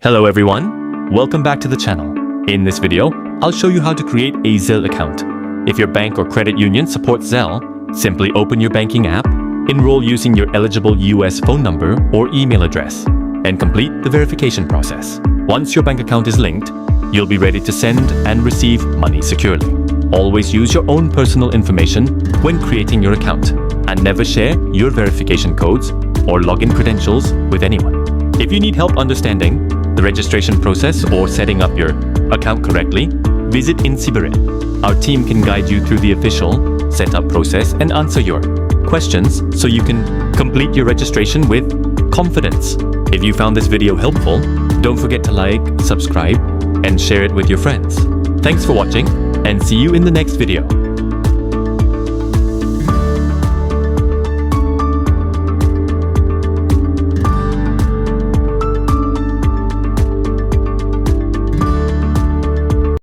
Hello everyone, welcome back to the channel. In this video, I'll show you how to create a Zelle account. If your bank or credit union supports Zelle, simply open your banking app, enroll using your eligible US phone number or email address, and complete the verification process. Once your bank account is linked, you'll be ready to send and receive money securely. Always use your own personal information when creating your account, and never share your verification codes or login credentials with anyone. If you need help understanding the registration process or setting up your account correctly, visit Incyberit. Our team can guide you through the official setup process and answer your questions so you can complete your registration with confidence. If you found this video helpful, don't forget to like, subscribe, and share it with your friends. Thanks for watching, and see you in the next video.